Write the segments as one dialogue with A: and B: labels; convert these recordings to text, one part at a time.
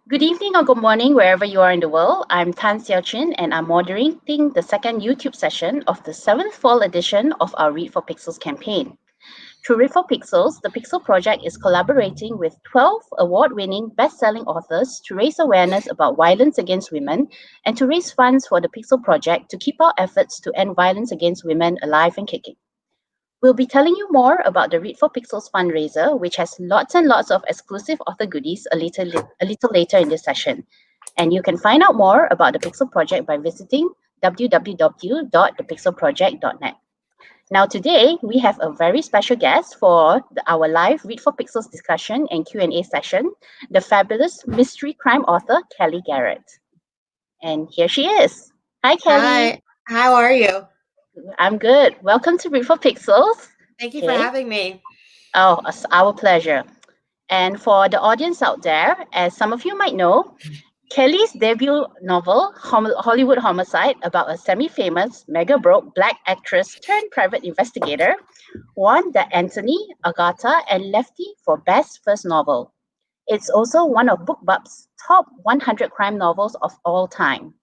A: Good evening or good morning, wherever you are in the world. I'm Tan Xiao Chin, and I'm moderating the second YouTube session of the seventh fall edition of our Read for Pixels campaign. Through Read for Pixels, the Pixel Project is collaborating with 12 award-winning best-selling authors to raise awareness about violence against women and to raise funds for the Pixel Project to keep our efforts to end violence against women alive and kicking. We'll be telling you more about the Read for Pixels fundraiser, which has lots and lots of exclusive author goodies a little later in this session. And you can find out more about the Pixel Project by visiting www.thepixelproject.net. Now today, we have a very special guest for our live Read for Pixels discussion and Q&A session, the fabulous mystery crime author, Kellye Garrett. And here she is. Hi, Kellye.
B: Hi, how are you?
A: I'm good. Welcome to Read for Pixels.
B: Thank you for having me.
A: Oh, it's our pleasure. And for the audience out there, as some of you might know, Kellye's debut novel, Hollywood Homicide, about a semi-famous, mega-broke black actress turned private investigator, won the Anthony, Agatha, and Lefty for Best First Novel. It's also one of BookBub's top 100 crime novels of all time.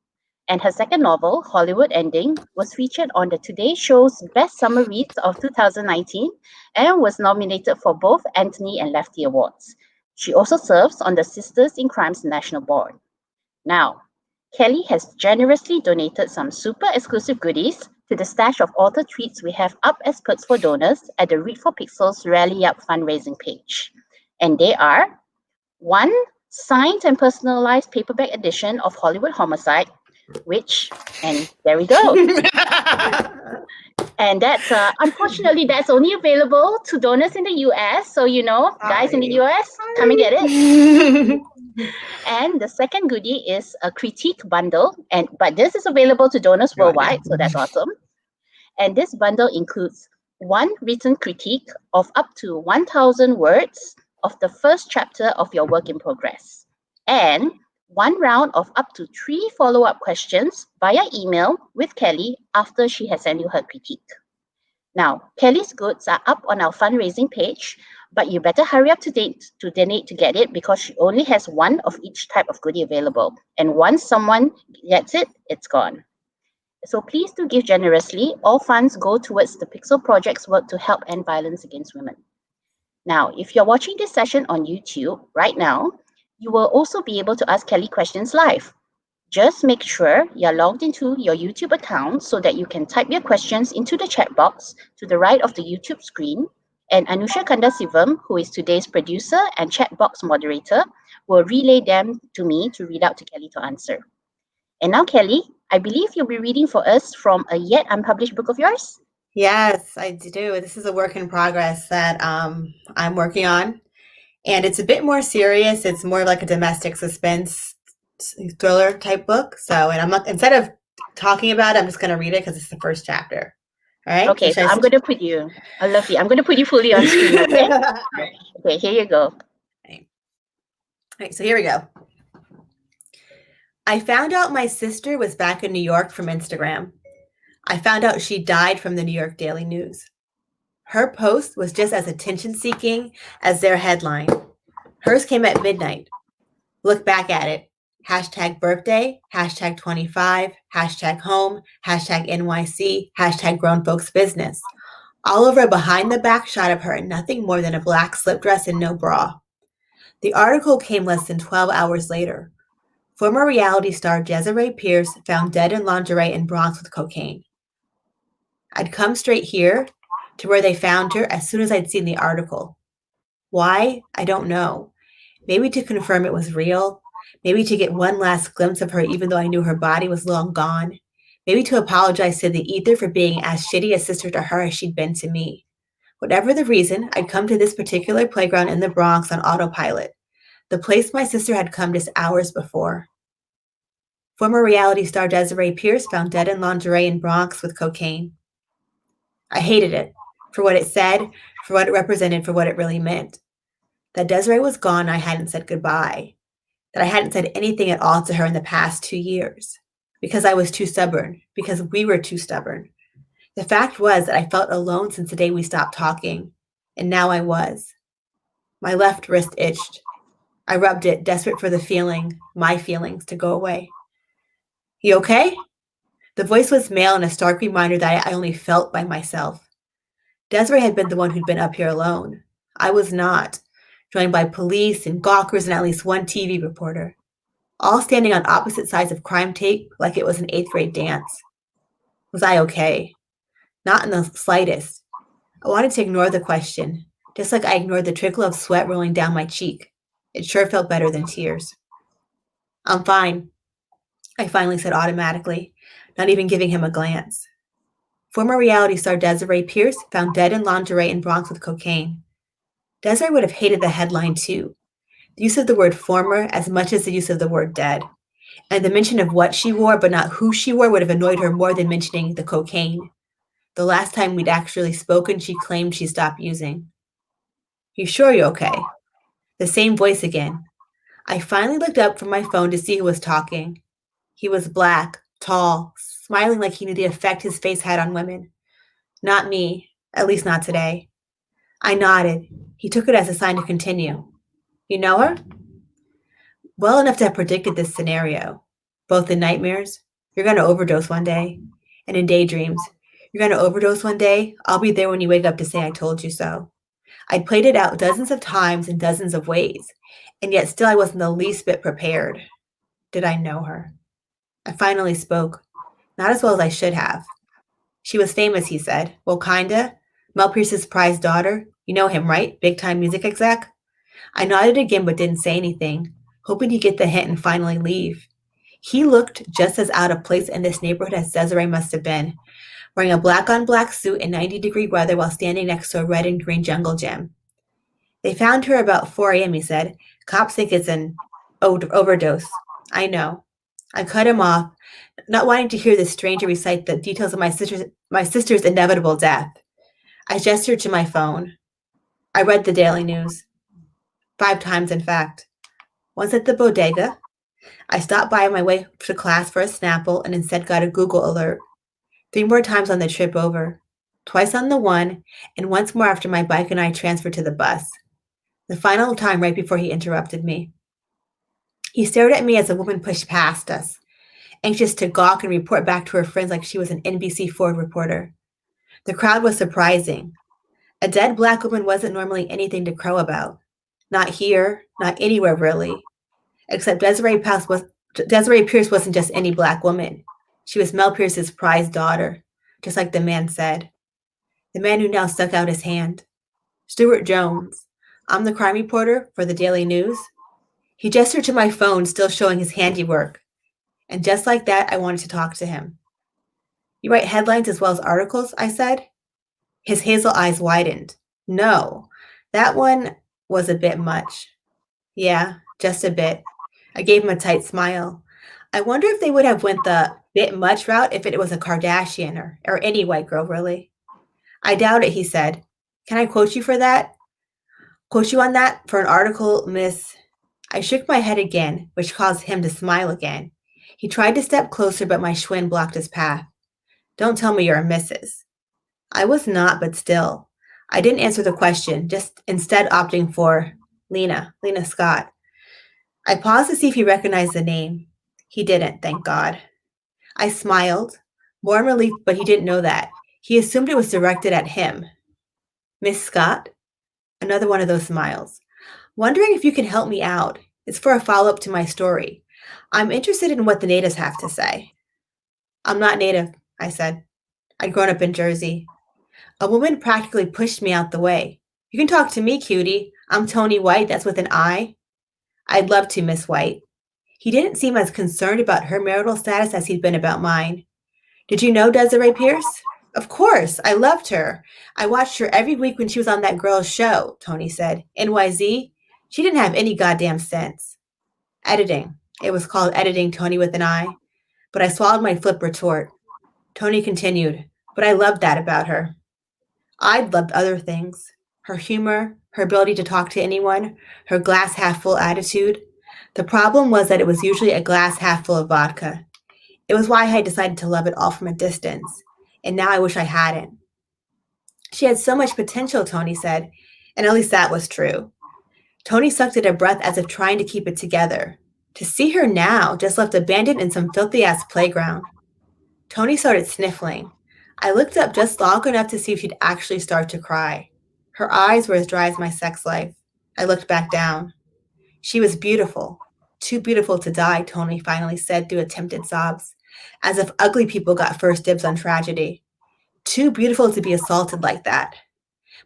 A: And her second novel, Hollywood Ending, was featured on the Today Show's Best Summer Reads of 2019 and was nominated for both Anthony and Lefty Awards. She also serves on the Sisters in Crime's National Board. Now, Kellye has generously donated some super exclusive goodies to the stash of author treats we have up as perks for donors at the Read for Pixels Rally Up fundraising page. And they are one signed and personalized paperback edition of Hollywood Homicide, and there we go. And that's unfortunately that's only available to donors in the US. So guys in the US, come and get it. And the second goodie is a critique bundle, but this is available to donors worldwide, so that's awesome. And this bundle includes one written critique of up to 1,000 words of the first chapter of your work in progress, and one round of up to 3 follow-up questions via email with Kellye after she has sent you her critique. Now, Kellye's goods are up on our fundraising page, but you better hurry up to donate to get it because she only has one of each type of goodie available. And once someone gets it, it's gone. So please do give generously. All funds go towards the Pixel Project's work to help end violence against women. Now, if you're watching this session on YouTube right now, you will also be able to ask Kellye questions live. Just make sure you're logged into your YouTube account so that you can type your questions into the chat box to the right of the YouTube screen, and Anusha Kandasivam, who is today's producer and chat box moderator, will relay them to me to read out to Kellye to answer. And now, Kellye, I believe you'll be reading for us from a yet unpublished book of yours?
B: Yes, I do. This is a work in progress that I'm working on. And it's a bit more serious. It's more like a domestic suspense thriller type book. So, and I'm not, instead of talking about it, I'm just going to read it because it's the first chapter. All right.
A: Okay, so I'm going to put you. I love you. I'm going to put you fully on screen. Okay. Okay. Here you go.
B: All right. So here we go. I found out my sister was back in New York from Instagram. I found out she died from the New York Daily News. Her post was just as attention-seeking as their headline. Hers came at midnight. Look back at it. Hashtag birthday, hashtag 25, hashtag home, hashtag NYC, hashtag grown folks business. All over a behind the back shot of her in nothing more than a black slip dress and no bra. The article came less than 12 hours later. Former reality star Desiree Pierce found dead in lingerie in Bronx with cocaine. I'd come straight here to where they found her as soon as I'd seen the article. Why? I don't know. Maybe to confirm it was real. Maybe to get one last glimpse of her even though I knew her body was long gone. Maybe to apologize to the ether for being as shitty a sister to her as she'd been to me. Whatever the reason, I'd come to this particular playground in the Bronx on autopilot, the place my sister had come just hours before. Former reality star Desiree Pierce found dead in lingerie in Bronx with cocaine. I hated it, for what it said, for what it represented, for what it really meant. That Desiree was gone, I hadn't said goodbye. That I hadn't said anything at all to her in the past 2 years. Because I was too stubborn. Because we were too stubborn. The fact was that I felt alone since the day we stopped talking. And now I was. My left wrist itched. I rubbed it, desperate for my feelings, to go away. You okay? The voice was male and a stark reminder that I only felt by myself. Desiree had been the one who'd been up here alone. I was not, joined by police and gawkers and at least one TV reporter, all standing on opposite sides of crime tape like it was an 8th grade dance. Was I okay? Not in the slightest. I wanted to ignore the question, just like I ignored the trickle of sweat rolling down my cheek. It sure felt better than tears. I'm fine, I finally said automatically, not even giving him a glance. Former reality star Desiree Pierce found dead in lingerie in Bronx with cocaine. Desiree would have hated the headline too. The use of the word former as much as the use of the word dead. And the mention of what she wore but not who she wore would have annoyed her more than mentioning the cocaine. The last time we'd actually spoken, she claimed she stopped using. You sure you're okay? The same voice again. I finally looked up from my phone to see who was talking. He was black, tall, smiling like he knew the effect his face had on women. Not me, at least not today. I nodded. He took it as a sign to continue. You know her? Well enough to have predicted this scenario. Both in nightmares, you're going to overdose one day, and in daydreams, you're going to overdose one day, I'll be there when you wake up to say I told you so. I'd played it out dozens of times in dozens of ways, and yet still I wasn't the least bit prepared. Did I know her? I finally spoke, not as well as I should have. She was famous, he said. Well, kinda. Mel Pierce's prized daughter. You know him, right? Big-time music exec? I nodded again but didn't say anything, hoping he'd get the hint and finally leave. He looked just as out of place in this neighborhood as Desiree must have been, wearing a black-on-black suit in 90-degree weather while standing next to a red and green jungle gym. They found her about 4 a.m., he said. Cops think it's an overdose. I know. I cut him off, not wanting to hear this stranger recite the details of my sister's inevitable death. I gestured to my phone. I read the daily news. 5 times, in fact. Once at the bodega. I stopped by on my way to class for a Snapple and instead got a Google alert. 3 more times on the trip over. Twice on the one, and once more after my bike and I transferred to the bus. The final time right before he interrupted me. He stared at me as a woman pushed past us, anxious to gawk and report back to her friends like she was an NBC4 reporter. The crowd was surprising. A dead black woman wasn't normally anything to crow about. Not here, not anywhere really. Except Desiree Pierce wasn't just any black woman. She was Mel Pierce's prized daughter, just like the man said. The man who now stuck out his hand. Stuart Jones. I'm the crime reporter for the Daily News. He gestured to my phone, still showing his handiwork. And just like that, I wanted to talk to him. You write headlines as well as articles, I said. His hazel eyes widened. No, that one was a bit much. Yeah, just a bit. I gave him a tight smile. I wonder if they would have went the bit much route if it was a Kardashian or any white girl, really. I doubt it, he said. Can I quote you for that? Quote you on that for an article, Miss... I shook my head again, which caused him to smile again. He tried to step closer, but my Schwinn blocked his path. Don't tell me you're a Mrs. I was not, but still. I didn't answer the question, just instead opting for Lena Scott. I paused to see if he recognized the name. He didn't, thank God. I smiled, more in relief, but he didn't know that. He assumed it was directed at him. Miss Scott? Another one of those smiles. Wondering if you can help me out. It's for a follow-up to my story. I'm interested in what the natives have to say. I'm not native, I said. I'd grown up in Jersey. A woman practically pushed me out the way. You can talk to me, cutie. I'm Tony White, that's with an I. I'd love to, Miss White. He didn't seem as concerned about her marital status as he'd been about mine. Did you know Desiree Pierce? Of course, I loved her. I watched her every week when she was on that girl's show, Tony said. NYZ? She didn't have any goddamn sense. Editing. It was called editing, Tony with an I. But I swallowed my flip retort. Tony continued, but I loved that about her. I'd loved other things. Her humor, her ability to talk to anyone, her glass half full attitude. The problem was that it was usually a glass half full of vodka. It was why I had decided to love it all from a distance. And now I wish I hadn't. She had so much potential, Tony said, and at least that was true. Tony sucked at her breath as if trying to keep it together. To see her now just left abandoned in some filthy-ass playground. Tony started sniffling. I looked up just long enough to see if she'd actually start to cry. Her eyes were as dry as my sex life. I looked back down. She was beautiful. Too beautiful to die, Tony finally said through attempted sobs, as if ugly people got first dibs on tragedy. Too beautiful to be assaulted like that.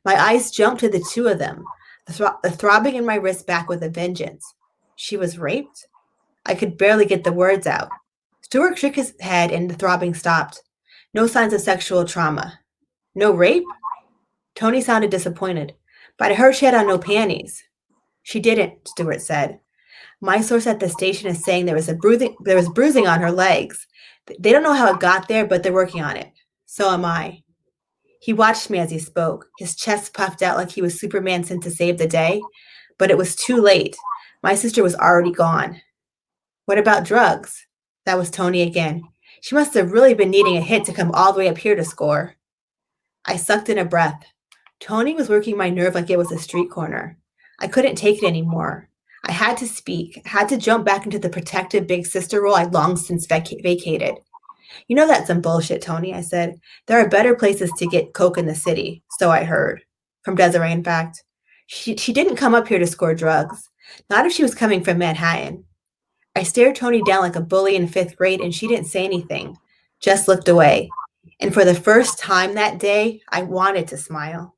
B: My eyes jumped to the two of them, the throbbing in my wrist back with a vengeance. She was raped? I could barely get the words out. Stuart shook his head and the throbbing stopped. No signs of sexual trauma. No rape? Tony sounded disappointed, but I heard she had on no panties. She didn't, Stuart said. My source at the station is saying there was bruising on her legs. They don't know how it got there, but they're working on it. So am I. He watched me as he spoke, his chest puffed out like he was Superman sent to save the day. But it was too late. My sister was already gone. What about drugs? That was Tony again. She must have really been needing a hit to come all the way up here to score. I sucked in a breath. Tony was working my nerve like it was a street corner. I couldn't take it anymore. I had to speak, had to jump back into the protective big sister role I'd long since vacated. You know that's some bullshit, Tony, I said. There are better places to get coke in the city, so I heard. From Desiree, in fact. She didn't come up here to score drugs. Not if she was coming from Manhattan. I stared Tony down like a bully in 5th grade, and she didn't say anything, just looked away. And for the first time that day, I wanted to smile.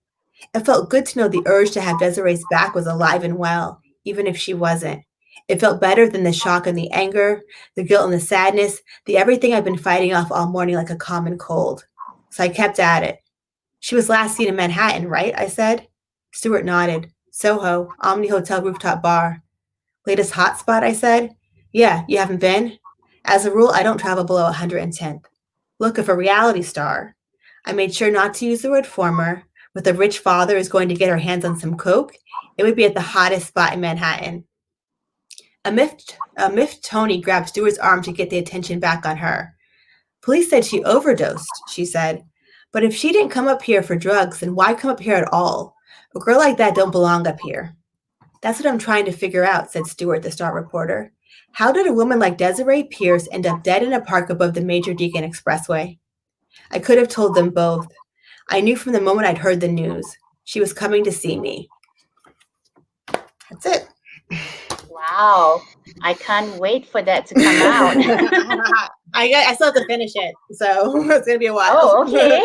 B: It felt good to know the urge to have Desiree's back was alive and well, even if she wasn't. It felt better than the shock and the anger, the guilt and the sadness, the everything I've been fighting off all morning like a common cold. So I kept at it. She was last seen in Manhattan, right? I said. Stuart nodded. Soho, Omni Hotel rooftop bar. Latest hotspot, I said. Yeah, you haven't been? As a rule, I don't travel below 110th. Look, if a reality star. I made sure not to use the word former. With a rich father is going to get her hands on some coke, it would be at the hottest spot in Manhattan. A miffed Tony grabbed Stuart's arm to get the attention back on her. Police said she overdosed, she said. But if she didn't come up here for drugs, then why come up here at all? A girl like that don't belong up here. That's what I'm trying to figure out, said Stuart, the Star reporter. How did a woman like Desiree Pierce end up dead in a park above the Major Deacon Expressway? I could have told them both. I knew from the moment I'd heard the news. She was coming to see me. That's it.
A: Wow. I can't wait for that to come out.
B: I still have to finish it, so it's gonna be a while.
A: Oh, okay.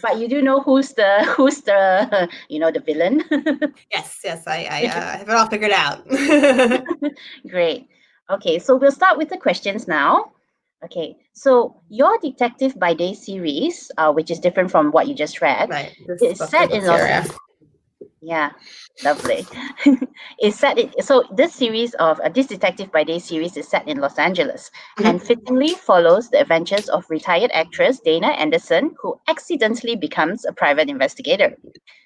A: But you do know who's the the villain?
B: Yes, I have it all figured out.
A: Great. Okay, so we'll start with the questions now. Okay, so your Detective by Day series, which is different from what you just read,
B: right.
A: is set in Los Angeles. Yeah, lovely. So this series of this Detective by Day series is set in Los Angeles and fittingly follows the adventures of retired actress Dana Anderson, who accidentally becomes a private investigator.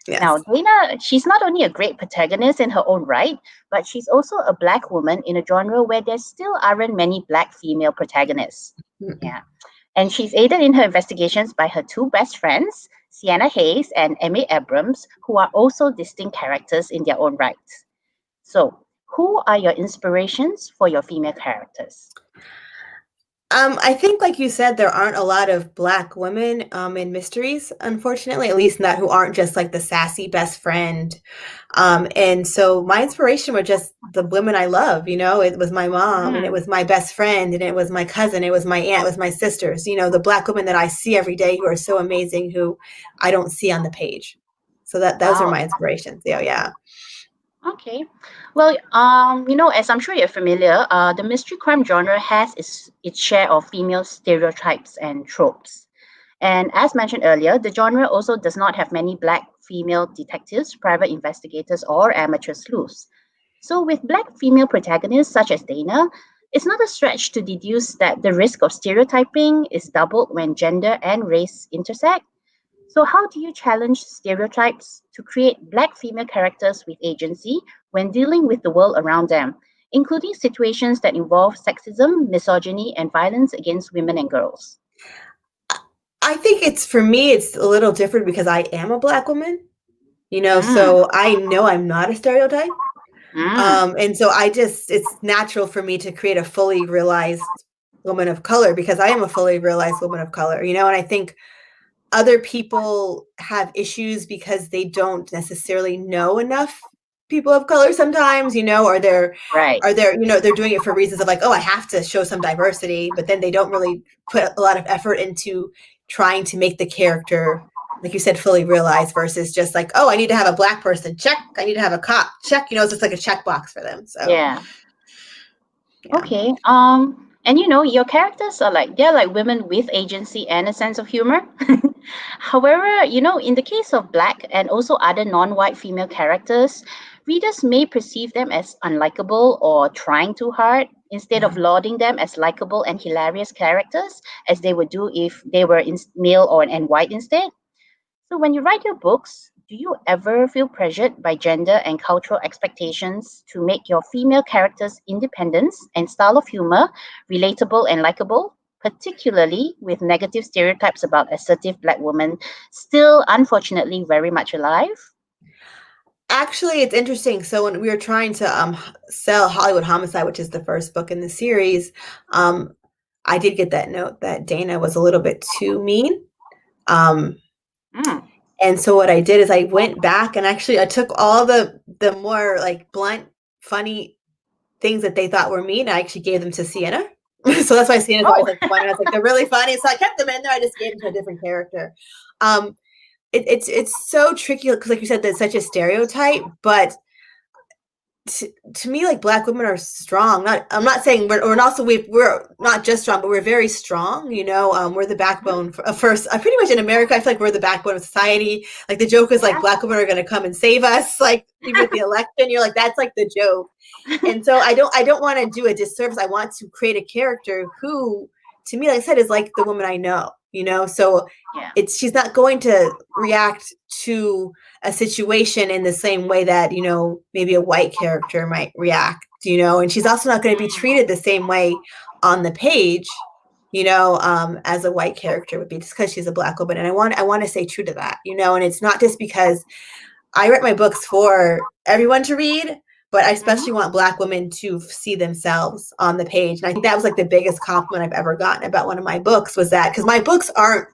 B: Yes.
A: Now, Dana, she's not only a great protagonist in her own right, but she's also a Black woman in a genre where there still aren't many Black female protagonists. Yeah. And she's aided in her investigations by her two best friends, Sienna Hayes and Amy Abrams, who are also distinct characters in their own right. So, who are your inspirations for your female characters?
B: I think, like you said, there aren't a lot of Black women in mysteries, unfortunately, at least not who aren't just like the sassy best friend. And so my inspiration were just the women I love, it was my mom and it was my best friend and it was my cousin, it was my aunt, it was my sisters, the Black women that I see every day who are so amazing, who I don't see on the page. So those are my inspirations. Yeah.
A: Okay. Well, as I'm sure you're familiar, the mystery crime genre has its share of female stereotypes and tropes. And as mentioned earlier, the genre also does not have many Black female detectives, private investigators, or amateur sleuths. So with Black female protagonists such as Dana, it's not a stretch to deduce that the risk of stereotyping is doubled when gender and race intersect. So how do you challenge stereotypes to create Black female characters with agency when dealing with the world around them, including situations that involve sexism, misogyny, and violence against women and girls?
B: I think for me, it's a little different because I am a Black woman. So I know I'm not a stereotype.
A: Mm.
B: And so it's natural for me to create a fully realized woman of color because I am a fully realized woman of color, and I think other people have issues because they don't necessarily know enough people of color sometimes, or they're
A: Right.
B: they're doing it for reasons of like, oh, I have to show some diversity, but then they don't really put a lot of effort into trying to make the character, like you said, fully realized versus just like, oh, I need to have a Black person, check. I need to have a cop, check. It's just like a checkbox for them. So
A: Yeah.
B: yeah.
A: Okay. And your characters are they're like women with agency and a sense of humor. However, in the case of Black and also other non-white female characters, readers may perceive them as unlikable or trying too hard instead of lauding them as likable and hilarious characters as they would do if they were male and white instead. So when you write your books, do you ever feel pressured by gender and cultural expectations to make your female characters' independence and style of humor relatable and likable, particularly with negative stereotypes about assertive Black women still unfortunately very much alive?
B: Actually, it's interesting. So when we were trying to sell Hollywood Homicide, which is the first book in the series, I did get that note that Dana was a little bit too mean. And so what I did is I went back and actually I took all the more like blunt, funny things that they thought were mean. I actually gave them to Sienna. So that's why Sienna's always like one. I was like, they're really funny. So I kept them in there. I just gave them to a different character. It's so tricky because, like you said, there's such a stereotype, but to me, like Black women are strong. I'm not saying we're not just strong, but we're very strong. We're the backbone first. Pretty much in America, I feel like we're the backbone of society. Like the joke is like Black women are going to come and save us. Like even with the election, you're like that's like the joke. And so I don't want to do a disservice. I want to create a character who, to me, like I said, is like the woman I know. So she's not going to react to a situation in the same way that, maybe a white character might react, and she's also not going to be treated the same way on the page, as a white character would be just because she's a Black woman. And I want to stay true to that, and it's not just because I write my books for everyone to read, but I especially want Black women to see themselves on the page. And I think that was like the biggest compliment I've ever gotten about one of my books was that, because my books aren't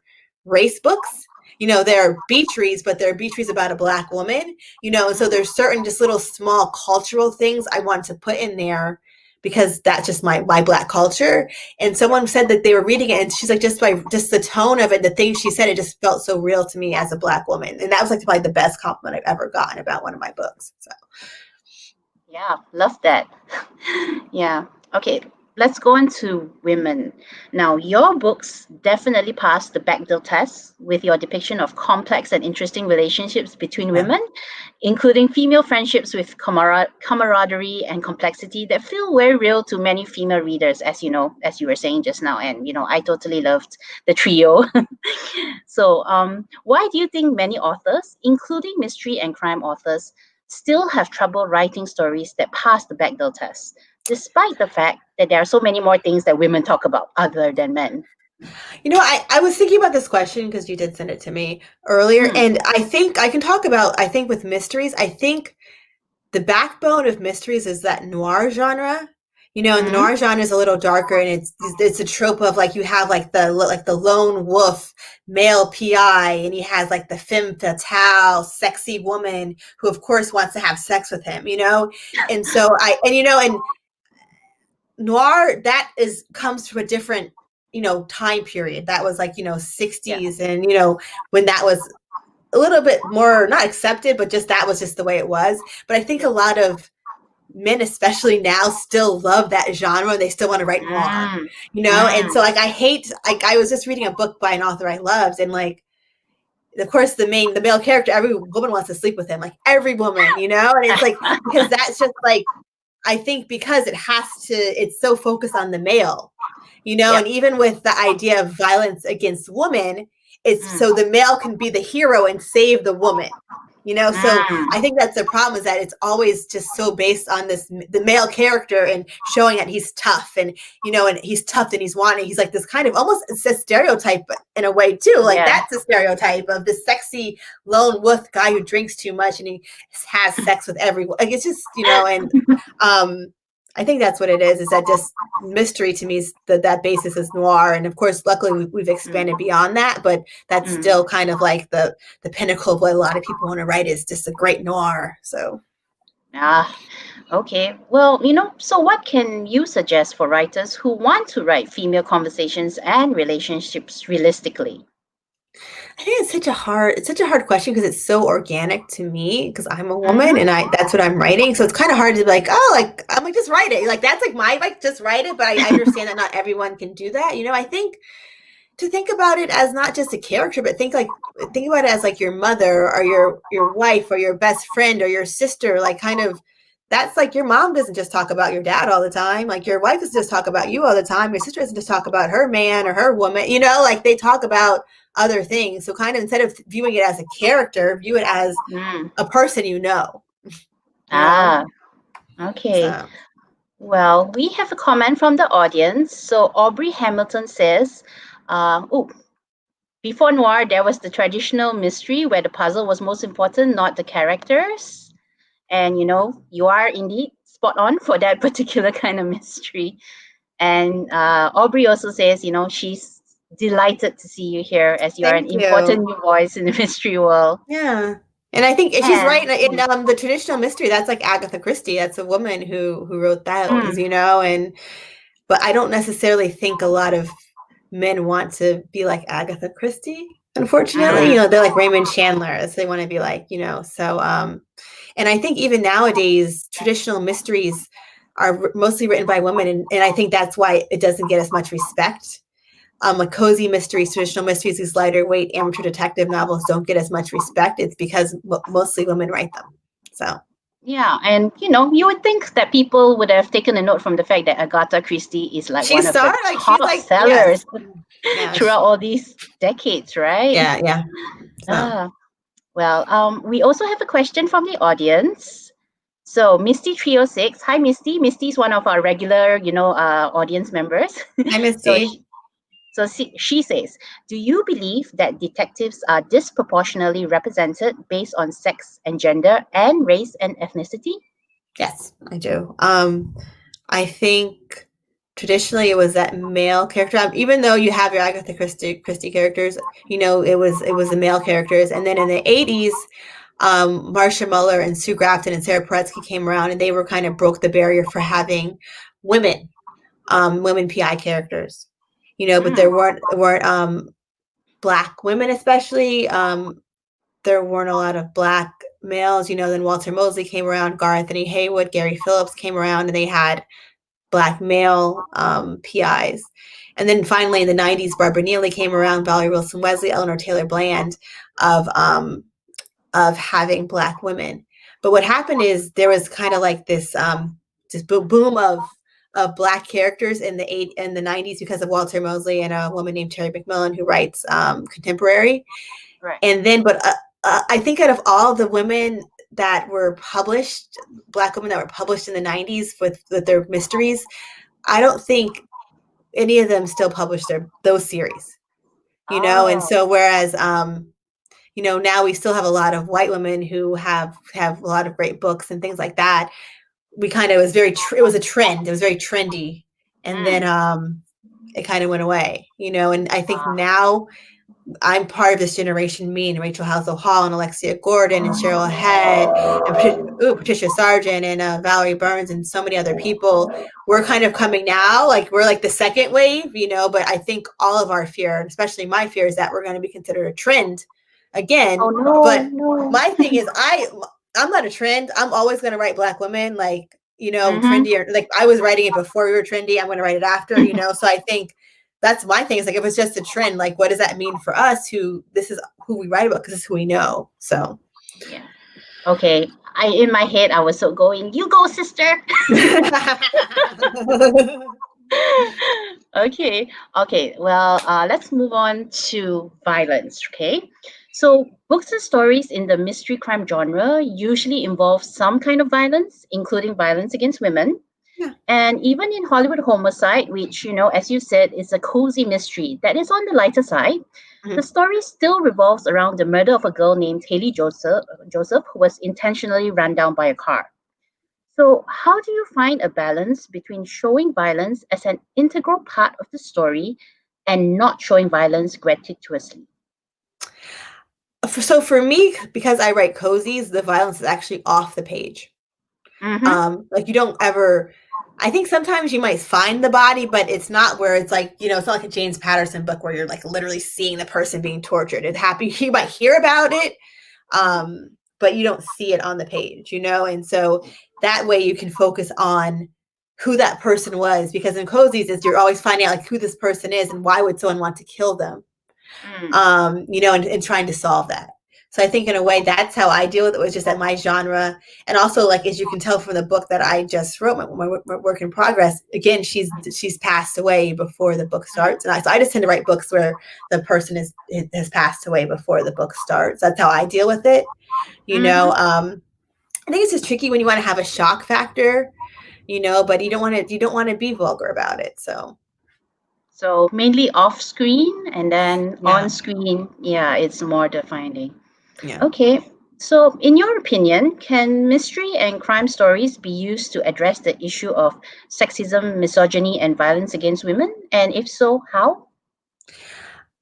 B: race books. They're beach reads, but they're beach reads about a Black woman, and so there's certain just little small cultural things I want to put in there because that's just my Black culture. And someone said that they were reading it and she's like, just the tone of it, the things she said, it just felt so real to me as a Black woman. And that was like probably the best compliment I've ever gotten about one of my books. So.
A: Yeah, love that. Yeah. Okay, let's go into women. Now, your books definitely passed the Bechdel test with your depiction of complex and interesting relationships between women, including female friendships with camaraderie and complexity that feel very real to many female readers, as you were saying just now. And, I totally loved the trio. So why do you think many authors, including mystery and crime authors, still have trouble writing stories that pass the Bechdel test, despite the fact that there are so many more things that women talk about other than men?
B: I was thinking about this question because you did send it to me earlier. And I think I can talk about, with mysteries, I think the backbone of mysteries is that noir genre. And the noir genre is a little darker, and it's a trope of like you have like the lone wolf male PI, and he has like the femme fatale sexy woman who of course wants to have sex with him, and so and noir comes from a different time period. That was like 60s, and when that was a little bit more not accepted, but just that was just the way it was. But I think a lot of men, especially now, still love that genre. They still want to write noir, and so like I was just reading a book by an author I loved, and like of course the male character, every woman wants to sleep with him, like every woman, and it's like because that's just like I think because it's so focused on the male, and even with the idea of violence against women, it's so the male can be the hero and save the woman. So I think that's the problem, is that it's always just so based on the male character and showing that he's tough and he's tough and he's wanting, he's like this kind of almost, it's a stereotype in a way too, like that's a stereotype of this sexy lone wolf guy who drinks too much and he has sex with everyone, like it's just and I think that's what it is that just mystery to me is that basis is noir. And of course, luckily we've expanded beyond that, but that's still kind of like the pinnacle of what a lot of people want to write, is just a great noir. So.
A: Okay. Well, so what can you suggest for writers who want to write female conversations and relationships realistically?
B: I think it's such a hard question, because it's so organic to me, because I'm a woman and that's what I'm writing. So it's kind of hard to be like, I'm like, just write it. Like, that's like my, just write it. But I understand that not everyone can do that. I think to think about it as not just a character, but think about it as like your mother or your wife or your best friend or your sister, like kind of, that's like, your mom doesn't just talk about your dad all the time. Like, your wife doesn't just talk about you all the time. Your sister doesn't just talk about her man or her woman, like they talk about other things. So kind of, instead of viewing it as a character, view it as a person,
A: Okay.
B: So.
A: Well, we have a comment from the audience. So Aubrey Hamilton says, before noir, there was the traditional mystery where the puzzle was most important, not the characters. And, you are indeed spot on for that particular kind of mystery. And Aubrey also says, she's delighted to see you here, as you are an important new voice in the mystery world.
B: Yeah. And I think she's right in the traditional mystery. That's like Agatha Christie. That's a woman who wrote those, but I don't necessarily think a lot of men want to be like Agatha Christie, unfortunately. They're like Raymond Chandler, so they want to be like, so and I think even nowadays traditional mysteries are mostly written by women, and I think that's why it doesn't get as much respect. Like cozy mysteries, traditional mysteries, these lighter weight amateur detective novels don't get as much respect. It's because mostly women write them. So.
A: Yeah, and you would think that people would have taken a note from the fact that Agatha Christie is like one of the top sellers throughout all these decades, right?
B: Yeah.
A: So. Well, we also have a question from the audience. So Misty306, hi Misty. Misty is one of our regular, audience members.
B: Hi Misty.
A: So she says, do you believe that detectives are disproportionately represented based on sex and gender and race and ethnicity?
B: Yes, I do. I think traditionally it was that male character. Even though you have your Agatha Christie characters, it was the male characters. And then in the 80s, Marcia Muller and Sue Grafton and Sarah Paretsky came around, and they were kind of broke the barrier for having women PI characters. But there weren't Black women, especially. There weren't a lot of Black males. Then Walter Mosley came around, Gar Anthony Haywood, Gary Phillips came around, and they had Black male PIs. And then finally in the 90s, Barbara Neely came around, Valerie Wilson Wesley, Eleanor Taylor Bland, of having Black women. But what happened is there was kind of like this just boom of Black characters in the 90s because of Walter Mosley and a woman named Terry McMillan, who writes contemporary.
A: Right.
B: And then, but I think out of all the women that were published, Black women that were published in the 90s with their mysteries, I don't think any of them still publish those series, And so whereas, now we still have a lot of white women who have a lot of great books and things like that. We kind of, it was a trend. It was very trendy. And then it kind of went away, and I think now I'm part of this generation, me and Rachel Housel Hall and Alexia Gordon and Cheryl Head and Patricia Sargent and Valerie Burns and so many other people. We're kind of coming now, like we're like the second wave, but I think all of our fear, especially my fear, is that we're going to be considered a trend again. My thing is I'm not a trend. I'm always going to write Black women, like, trendy, or like I was writing it before we were trendy. I'm going to write it after, so I think that's my thing. Is like, if it's just a trend, like, what does that mean for us? This is who we write about, because it's who we know. So,
A: yeah. Okay. In my head, I was so going, you go, sister. Okay. Well, let's move on to violence. Okay. So, books and stories in the mystery crime genre usually involve some kind of violence, including violence against women.
B: Yeah.
A: And even in Hollywood Homicide, which, as you said, is a cozy mystery that is on the lighter side, the story still revolves around the murder of a girl named Haley Joseph, who was intentionally run down by a car. So, how do you find a balance between showing violence as an integral part of the story and not showing violence gratuitously?
B: So for me, because I write cozies, the violence is actually off the page.
A: Mm-hmm.
B: Like you don't ever. I think sometimes you might find the body, but it's not where it's like, it's not like a James Patterson book where you're like literally seeing the person being tortured. It happy you might hear about it, but you don't see it on the page, and so that way you can focus on who that person was, because in cozies is you're always finding out like who this person is and why would someone want to kill them, and trying to solve that. So I think in a way that's how I deal with it, was just that my genre. And also, like, as you can tell from the book that I just wrote, my work in progress, again, she's passed away before the book starts. And so I just tend to write books where the person has passed away before the book starts. That's how I deal with it. I think it's just tricky when you want to have a shock factor, but you don't want to be vulgar about it.
A: So mainly off screen, and then
B: Yeah.
A: on screen, it's more defining.
B: Yeah.
A: Okay. So, in your opinion, can mystery and crime stories be used to address the issue of sexism, misogyny, and violence against women? And if so, how?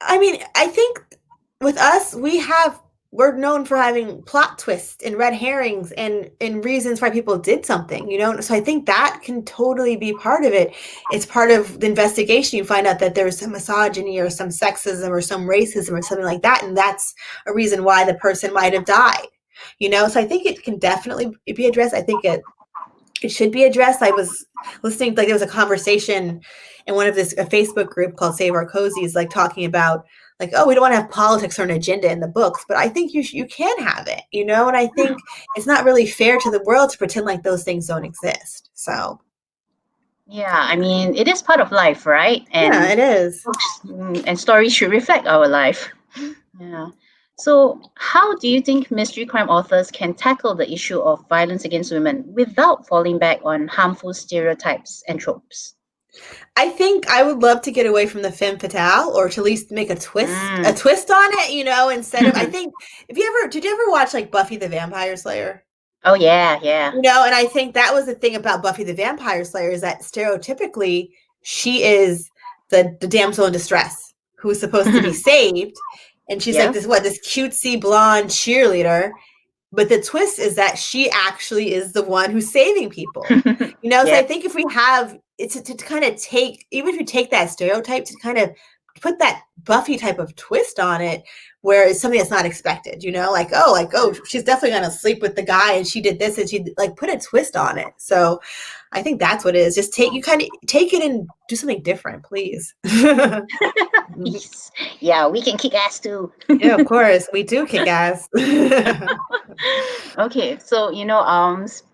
B: I mean, I think with us, we're known for having plot twists and red herrings and reasons why people did something, So I think that can totally be part of it. It's part of the investigation. You find out that there's some misogyny or some sexism or some racism or something like that, and that's a reason why the person might have died. So I think it can definitely be addressed. I think it should be addressed. I was listening, like there was a conversation in one of a Facebook group called Save Our Cozies, like talking about like, oh, we don't want to have politics or an agenda in the books, but I think you can have it, and I think it's not really fair to the world to pretend like those things don't exist. So
A: Yeah, I mean, it is part of life, right?
B: yeah,
A: And
B: it is.
A: books and stories should reflect our life. Yeah. So, how do you think mystery crime authors can tackle the issue of violence against women without falling back on harmful stereotypes and tropes?
B: I think I would love to get away from the femme fatale, or to at least make a twist on it, instead of, I think, did you ever watch like Buffy the Vampire Slayer?
A: Oh, yeah, yeah.
B: And I think that was the thing about Buffy the Vampire Slayer, is that stereotypically she is the damsel in distress who's supposed to be saved. And she's like this cutesy blonde cheerleader. But the twist is that she actually is the one who's saving people. So I think if we have it's to kind of take, even if you take that stereotype, to kind of put that Buffy type of twist on it, where it's something that's not expected, like, oh, she's definitely going to sleep with the guy and she did this, and she like put a twist on it. So I think that's what it is. Just take it and do something different, please.
A: Yeah, we can kick ass too.
B: Yeah, of course. We do kick ass.
A: Okay, so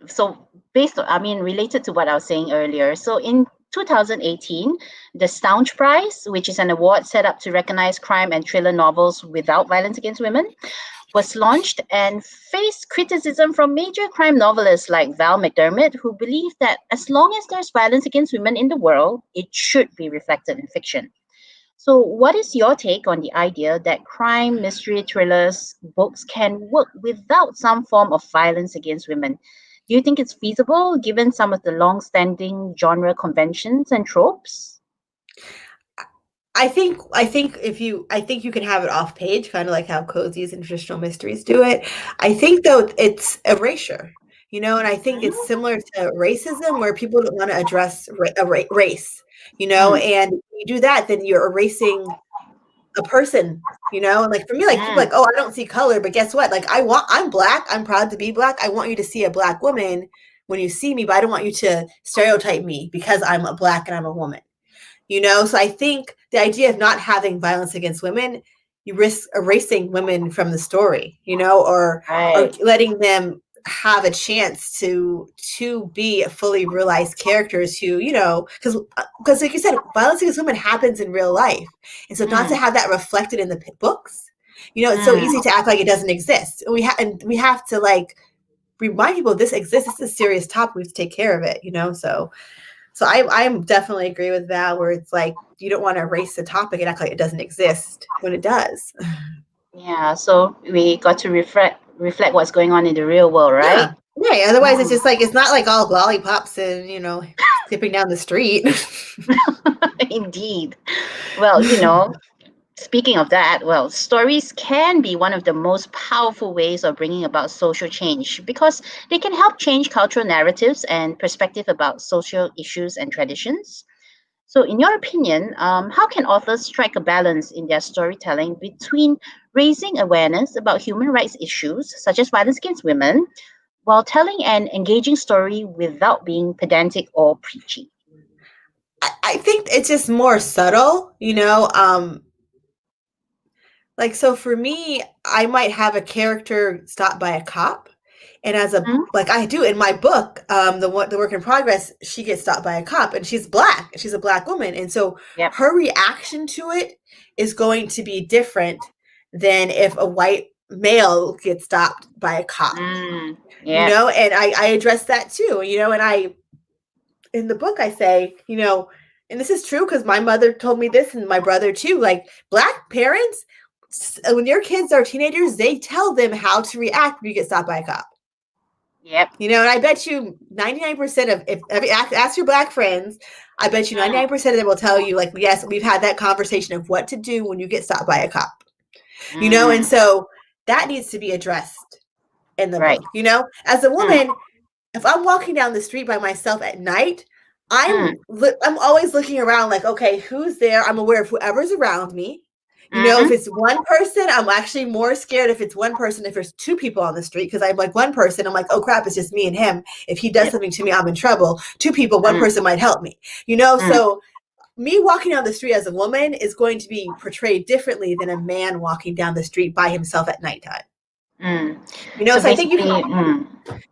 A: so based on, related to what I was saying earlier, so in 2018, the Staunch Prize, which is an award set up to recognize crime and thriller novels without violence against women, was launched and faced criticism from major crime novelists like Val McDermid, who believe that as long as there's violence against women in the world, it should be reflected in fiction. So, what is your take on the idea that crime, mystery, thrillers, books can work without some form of violence against women? Do you think it's feasible given some of the long-standing genre conventions and tropes?
B: I think you can have it off page, kind of like how cozies and traditional mysteries do it. I think though it's erasure, and I think it's similar to racism, where people don't want to address race, and you do that, then you're erasing a person, and like for me, like people like, oh, I don't see color, but guess what? Like I'm black. I'm proud to be black. I want you to see a black woman when you see me, but I don't want you to stereotype me because I'm a black and I'm a woman. So I think the idea of not having violence against women, you risk erasing women from the story, or letting them have a chance to be fully realized characters who, because like you said, violence against women happens in real life. And so not to have that reflected in the books, It's so easy to act like it doesn't exist. We have to like remind people this exists. It's a serious topic. We have to take care of it. So I definitely agree with Val, where it's like you don't want to erase the topic and act like it doesn't exist when it does.
A: Yeah, so we got to reflect what's going on in the real world, right?
B: Yeah. Otherwise, it's just like it's not like all lollipops and skipping down the street.
A: Indeed. Well, speaking of that, stories can be one of the most powerful ways of bringing about social change because they can help change cultural narratives and perspective about social issues and traditions. So, in your opinion, how can authors strike a balance in their storytelling between raising awareness about human rights issues, such as violence against women, while telling an engaging story without being pedantic or preachy?
B: I think it's just more subtle, like, so for me, I might have a character stopped by a cop, and like I do in my book, the work in progress, she gets stopped by a cop, and she's black. She's a black woman, and so
A: Yep.
B: her reaction to it is going to be different than if a white male gets stopped by a cop.
A: Yeah.
B: And I address that too. And in the book I say, and this is true because my mother told me this, and my brother too. Like black parents, when your kids are teenagers, they tell them how to react when you get stopped by a cop.
A: Yep.
B: And I bet you 99% of ask your black friends, I bet you 99% of them will tell you, like, yes, we've had that conversation of what to do when you get stopped by a cop. And so that needs to be addressed in the book. As a woman, if I'm walking down the street by myself at night, I'm always looking around like, okay, who's there? I'm aware of whoever's around me. If it's one person, I'm actually more scared if it's one person. If there's two people on the street, because I'm like one person, I'm like, oh crap, it's just me and him. If he does something to me, I'm in trouble. Two people, one person might help me. So me walking down the street as a woman is going to be portrayed differently than a man walking down the street by himself at nighttime. So I think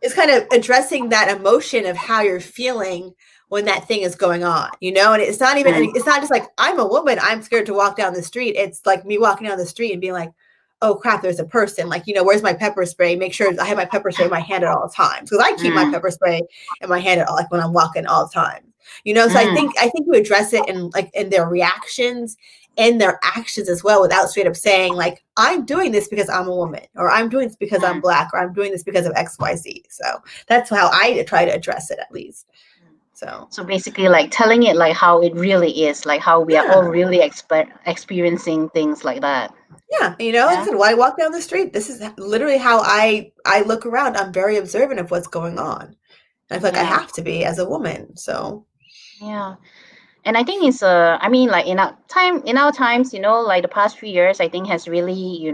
B: it's kind of addressing that emotion of how you're feeling when that thing is going on, and it's not even, it's not just like, I'm a woman, I'm scared to walk down the street. It's like me walking down the street and being like, oh crap, there's a person, like, where's my pepper spray? Make sure I have my pepper spray in my hand at all times. Because I keep my pepper spray in my hand like when I'm walking all the time, so I think you address it in their reactions and their actions as well, without straight up saying like, I'm doing this because I'm a woman, or I'm doing this because I'm black, or I'm doing this because of XYZ. So that's how I try to address it, at least.
A: So basically, like telling it like how it really is, like how we are all really experiencing things like that.
B: Yeah, like I said, when I walk down the street, this is literally how I look around. I'm very observant of what's going on. And I feel like I have to be as a woman. So
A: yeah. And I think it's I mean, like in our times, like the past few years, I think has really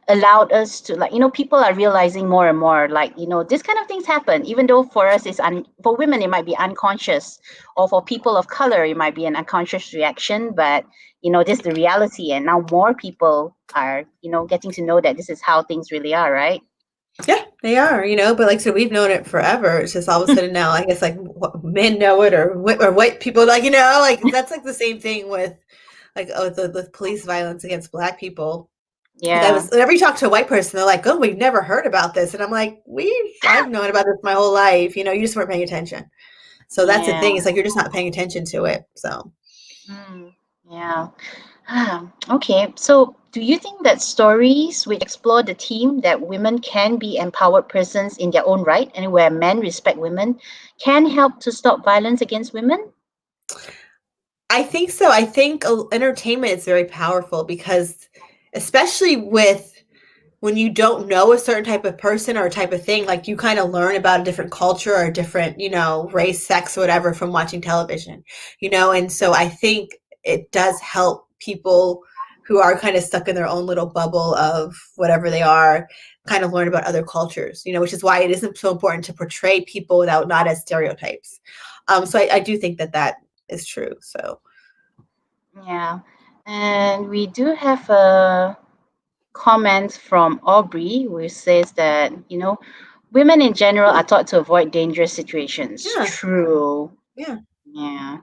A: allowed us to, like, people are realizing more and more, like, this kind of things happen, even though for us for women it might be unconscious, or for people of color it might be an unconscious reaction, but this is the reality, and now more people are getting to know that this is how things really are, right?
B: Yeah, they are, but like, so we've known it forever. It's just all of a sudden now, I guess, like men know it, or white people, like, like that's like the same thing with like, the police violence against black people.
A: Yeah.
B: Whenever you talk to a white person, they're like, oh, we've never heard about this. And I'm like, I've known about this my whole life. You just weren't paying attention. So that's the thing. It's like, you're just not paying attention to it. So.
A: Yeah. Okay. So do you think that stories which explore the theme that women can be empowered persons in their own right, and where men respect women, can help to stop violence against women?
B: I think so. I think entertainment is very powerful, because especially when you don't know a certain type of person or a type of thing, like you kind of learn about a different culture or a different, race, sex, whatever, from watching television, and so I think it does help people who are kind of stuck in their own little bubble of whatever they are, kind of learn about other cultures, which is why it isn't so important to portray people not as stereotypes. So I do think that is true. So
A: Yeah. And we do have a comment from Aubrey, which says that, women in general are taught to avoid dangerous situations.
B: Yeah.
A: True.
B: Yeah.
A: Yeah.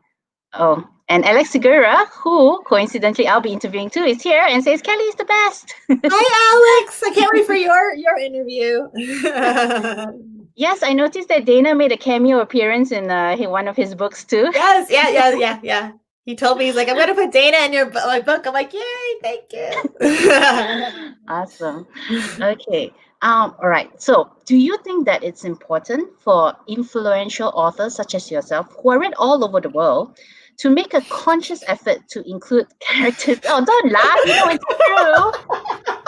A: Oh, And Alex Segura, who coincidentally I'll be interviewing too, is here and says Kellye is the best.
B: Hi, Alex. I can't wait for your interview.
A: Yes, I noticed that Dana made a cameo appearance in one of his books too.
B: Yes, yeah. He told me, he's like, I'm going to put Dana in my book. I'm like, yay, thank you.
A: Awesome. Okay. All right. So, do you think that it's important for influential authors such as yourself, who are read all over the world, to make a conscious effort to include characters? Oh, don't laugh. You know it's true.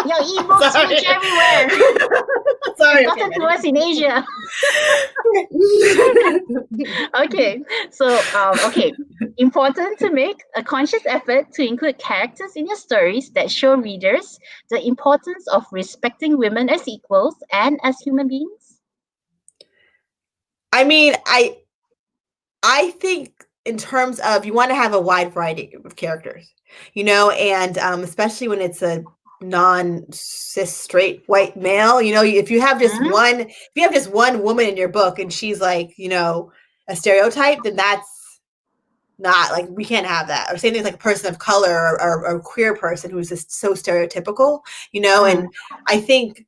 A: Your ebooks reach everywhere.
B: Sorry.
A: It's gotten to us in Asia. Okay. So, okay. Important to make a conscious effort to include characters in your stories that show readers the importance of respecting women as equals and as human beings?
B: I mean, I think in terms of, you want to have a wide variety of characters, and especially when it's a non-cis straight white male, if you have just one woman in your book and she's like, a stereotype, then that's not, like, we can't have that. Or same thing like a person of color or a queer person who's just so stereotypical, and I think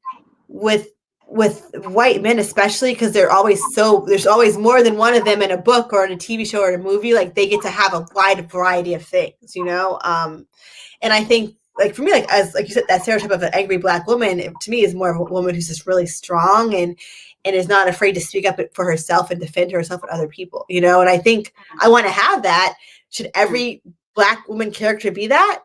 B: with white men, especially because there's always more than one of them in a book or in a TV show or in a movie, like they get to have a wide variety of things, and I think, like, for me, like you said, that stereotype of an angry Black woman, to me, is more of a woman who's just really strong and is not afraid to speak up for herself and defend herself and other people, and I think I want to have that. Should every Black woman character be that?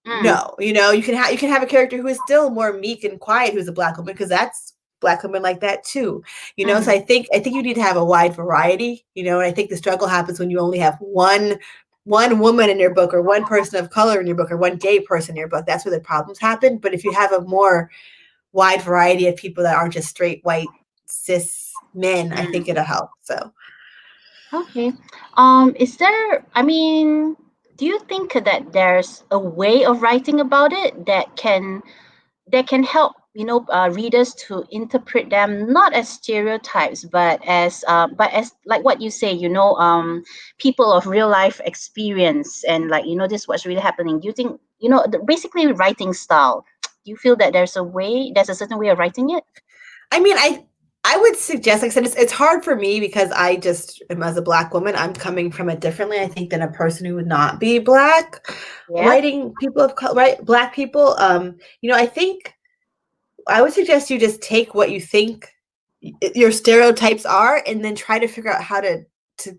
B: No, you can have a character who is still more meek and quiet, who's a Black woman, because that's Black women like that too, So I think you need to have a wide variety, and I think the struggle happens when you only have one woman in your book, or one person of color in your book, or one gay person in your book. That's where the problems happen. But if you have a more wide variety of people that aren't just straight white cis men, I think it'll help. So
A: Okay. Do you think that there's a way of writing about it that can help readers to interpret them not as stereotypes, but as like what you say, people of real life experience, and like, this is what's really happening? Do you think, basically writing style, do you feel that there's a certain way of writing it?
B: I mean, I would suggest, like I said, it's hard for me because I just am, as a Black woman, I'm coming from it differently, I think, than a person who would not be Black.
A: Yeah.
B: Writing people of color, right? Black people. I think I would suggest you just take what you think your stereotypes are, and then try to figure out how to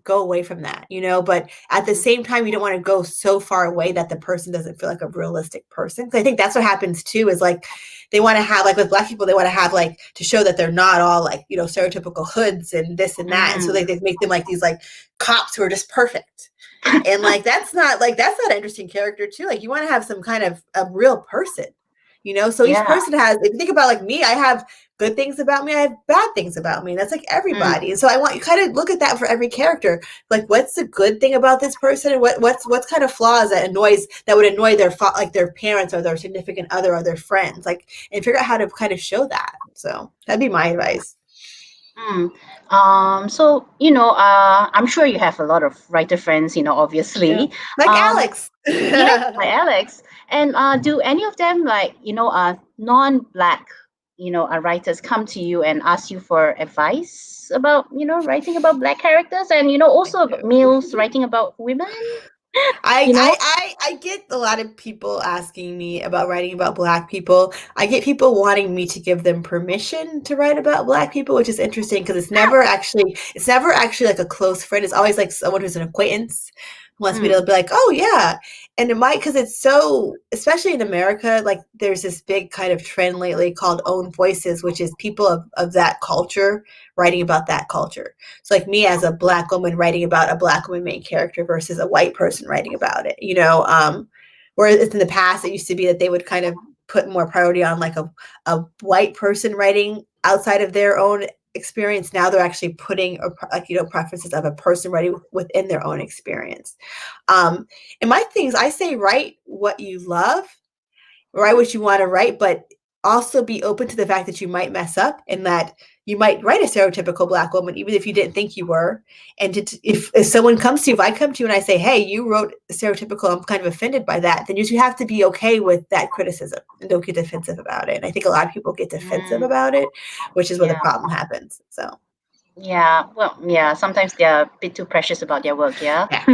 B: go away from that, but at the same time, you don't want to go so far away that the person doesn't feel like a realistic person. I think that's what happens too, is like, they want to have, like with Black people, they want to have, like, to show that they're not all like, stereotypical hoods and this and that. And so they make them like these like cops who are just perfect. And like, that's not an interesting character too. Like, you want to have some kind of a real person, so each person has, if you think about, like, me, I have good things about me, I have bad things about me. That's like everybody. And so I want you kind of look at that for every character. Like, what's the good thing about this person, and what's kind of flaws that would annoy their parents or their significant other or their friends, like, and figure out how to kind of show that. So that'd be my advice.
A: So I'm sure you have a lot of writer friends, obviously.
B: Yeah. Like Alex.
A: Yeah, like Alex. And do any of them, like, non-Black, writers come to you and ask you for advice about, writing about Black characters, and also about males writing about women?
B: I get a lot of people asking me about writing about Black people. I get people wanting me to give them permission to write about Black people, which is interesting because it's never actually like a close friend. It's always like someone who's an acquaintance who wants me to be like, oh yeah. And it might, because it's so, especially in America, like, there's this big kind of trend lately called own voices, which is people of that culture writing about that culture. So like me as a Black woman writing about a Black woman main character versus a white person writing about it, whereas in the past, it used to be that they would kind of put more priority on like a white person writing outside of their own experience. Now they're actually putting preferences of a person writing within their own experience. And my things, I say, write what you love, write what you want to write, but also be open to the fact that you might mess up and that you might write a stereotypical Black woman, even if you didn't think you were. And if someone comes to you, if I come to you and I say, hey, you wrote stereotypical, I'm kind of offended by that, then you have to be okay with that criticism and don't get defensive about it. And I think a lot of people get defensive about it, which is where the problem happens. So.
A: Yeah, well, yeah, sometimes they're a bit too precious about their work, yeah?
B: Yeah.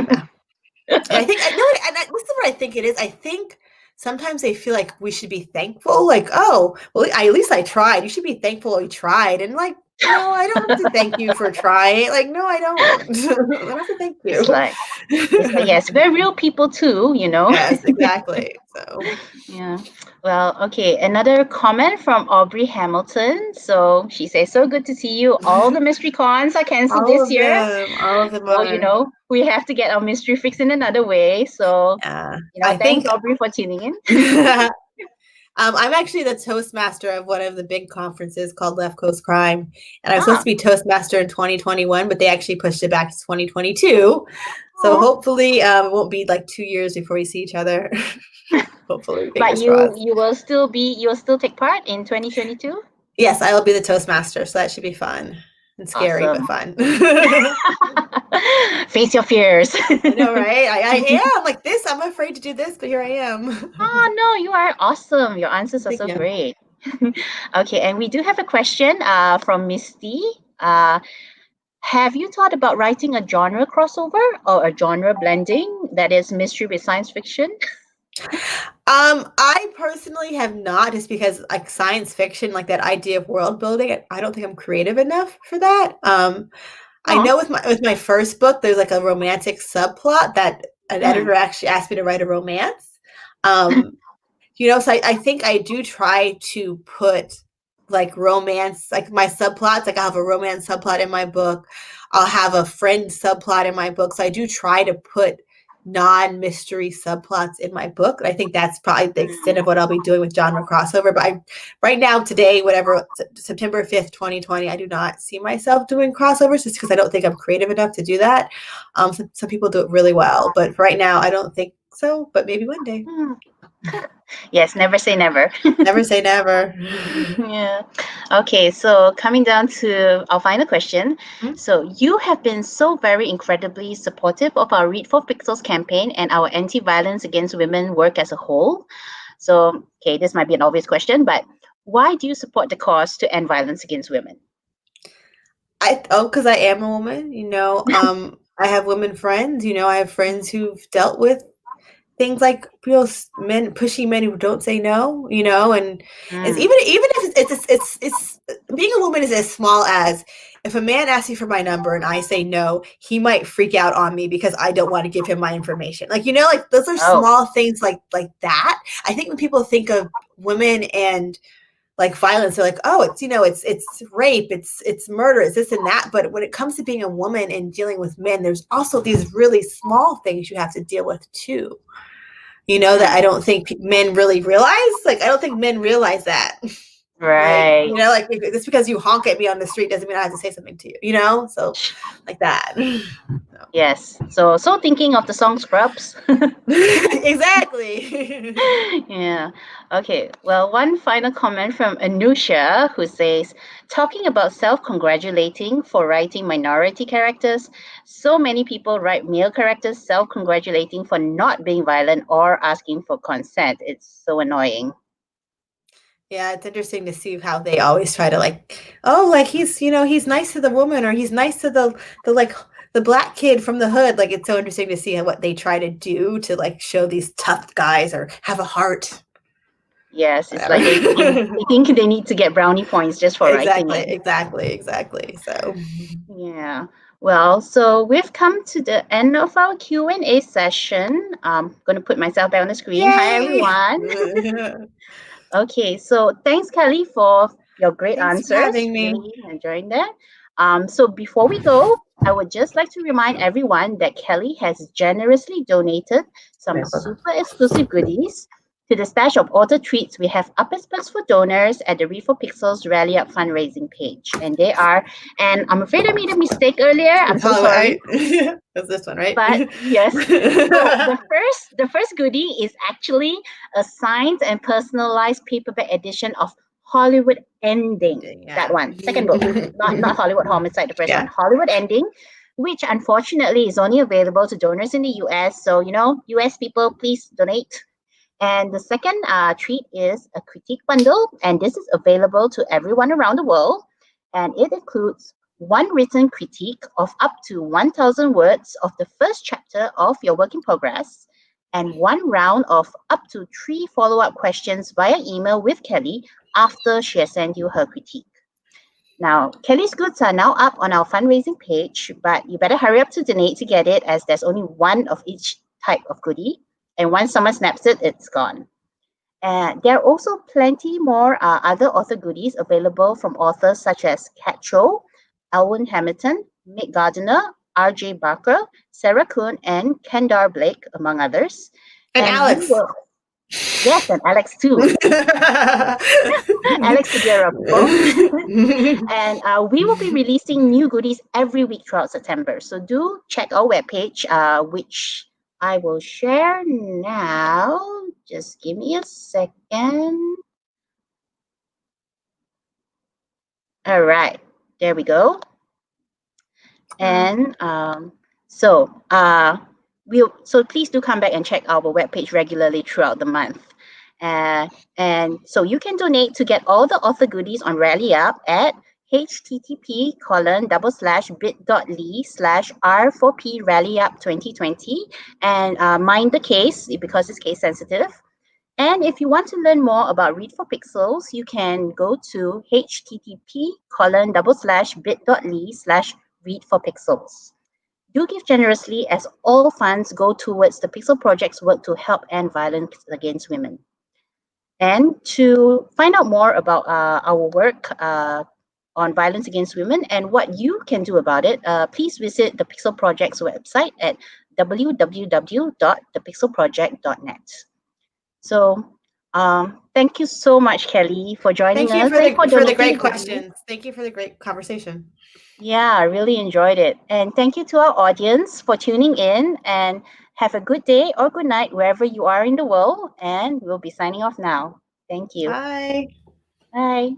B: And I think, this is what I think it is. I think sometimes they feel like we should be thankful, like, oh, well, at least I tried. You should be thankful you tried. And like, no, I don't have to thank you for trying. Like, no, I don't. I don't have to thank you.
A: It's like, yes, we're real people too, you know?
B: Yes, exactly. So.
A: Yeah. Well, okay. Another comment from Aubrey Hamilton. So she says, so good to see you. All the mystery cons are canceled this year.
B: All of them
A: are. You know, we have to get our mystery fixed in another way. So, thanks, Aubrey, for tuning in.
B: I'm actually the Toastmaster of one of the big conferences called Left Coast Crime. And I was supposed to be Toastmaster in 2021, but they actually pushed it back to 2022. So hopefully it won't be like 2 years before we see each other. Hopefully.
A: But you will still take part in 2022? Yes,
B: I will be the Toastmaster. So that should be fun. And scary, but fun.
A: Face your fears.
B: I know, right? I am like this. I'm afraid to do this, but here I am.
A: Oh, no, you are awesome. Your answers are so great. Okay, and we do have a question from Misty. Have you thought about writing a genre crossover or a genre blending that is mystery with science fiction?
B: I personally have not, just because like science fiction, like that idea of world building, I don't think I'm creative enough for that. I know with my first book, there's like a romantic subplot that an editor actually asked me to write a romance. So I think I do try to put like romance, like my subplots, like I'll have a romance subplot in my book. I'll have a friend subplot in my book. So I do try to put non-mystery subplots in my book. I think that's probably the extent of what I'll be doing with genre crossover. But right now, today, September 5th, 2020, I do not see myself doing crossovers just because I don't think I'm creative enough to do that. Some people do it really well, but right now I don't think so, but maybe one day.
A: Yes, never say never.
B: Never say never.
A: Yeah. Okay, so coming down to our final question. So you have been so very incredibly supportive of our Read for Pixels campaign and our anti-violence against women work as a whole. So, okay, this might be an obvious question, but why do you support the cause to end violence against women?
B: Because I am a woman, I have women friends, I have friends who've dealt with things like men pushing men who don't say no, and it's even if it's being a woman is as small as if a man asks me for my number and I say no, he might freak out on me because I don't want to give him my information. Like, like those are small things like that. I think when people think of women and like violence, they're like, oh, it's rape, it's murder, it's this and that. But when it comes to being a woman and dealing with men, there's also these really small things you have to deal with too. That I don't think men really realize. Like, I don't think men realize that.
A: Right.
B: Like just because you honk at me on the street doesn't mean I have to say something to you, So like that.
A: Yes. So thinking of the song Scrubs.
B: Exactly.
A: Yeah. Okay. Well, one final comment from Anusha, who says, talking about self-congratulating for writing minority characters, so many people write male characters self-congratulating for not being violent or asking for consent. It's so annoying.
B: Yeah, it's interesting to see how they always try to he's nice to the woman, or he's nice to the black kid from the hood. Like, it's so interesting to see what they try to do to like show these tough guys or have a heart.
A: Yes, it's like they think they need to get brownie points just for writing it.
B: Exactly. So
A: yeah. Well, so we've come to the end of our Q&A session. I'm going to put myself back on the screen. Yay! Hi, everyone. Okay, so thanks, Kellye, for your great answers.
B: For having me.
A: Really enjoying that. So before we go, I would just like to remind everyone that Kellye has generously donated some super exclusive goodies To the stash of author treats, we have uppers plus for donors at the Read for Pixels Rally Up fundraising page. And they are, and I'm afraid I made a mistake earlier. I'm so sorry.
B: That's this one, right?
A: But yes. So the first goodie is actually a signed and personalized paperback edition of Hollywood Ending.
B: Yeah.
A: That one. Second book. Not Hollywood Homicide, the first
B: Yeah.
A: one. Hollywood Ending, which unfortunately is only available to donors in the US. So, US people, please donate. And the second treat is a critique bundle, and this is available to everyone around the world. And it includes one written critique of up to 1,000 words of the first chapter of your work in progress, and one round of up to 3 follow-up questions via email with Kellye after she has sent you her critique. Now, Kellye's goods are now up on our fundraising page, but you better hurry up to donate to get it, as there's only one of each type of goodie. And once someone snaps it, it's gone. There are also plenty more other author goodies available from authors such as Kat Cho, Elwyn Hamilton, Mick Gardiner, R.J. Barker, Sarah Kuhn, and Kendar Blake, among others.
B: And Alex.
A: Yes, and Alex too. Alex Segura, and we will be releasing new goodies every week throughout September. So do check our webpage, which I will share now. Just give me a second. All right, there we go. And so please do come back and check our webpage regularly throughout the month. And so you can donate to get all the author goodies on Rally Up at http://bit.ly/r4p Rally Up 2020, and mind the case because it's case sensitive. And if you want to learn more about Read for Pixels, you can go to http://bit.ly/Read for Pixels. Do give generously, as all funds go towards the Pixel Project's work to help end violence against women. And to find out more about our work on violence against women and what you can do about it, please visit the Pixel Project's website at www.thepixelproject.net. So thank you so much, Kellye, for joining us.
B: Thank you for the great questions. Thank you for the great conversation.
A: Yeah, I really enjoyed it. And thank you to our audience for tuning in, and have a good day or good night wherever you are in the world. And we'll be signing off now. Thank you.
B: Bye.
A: Bye.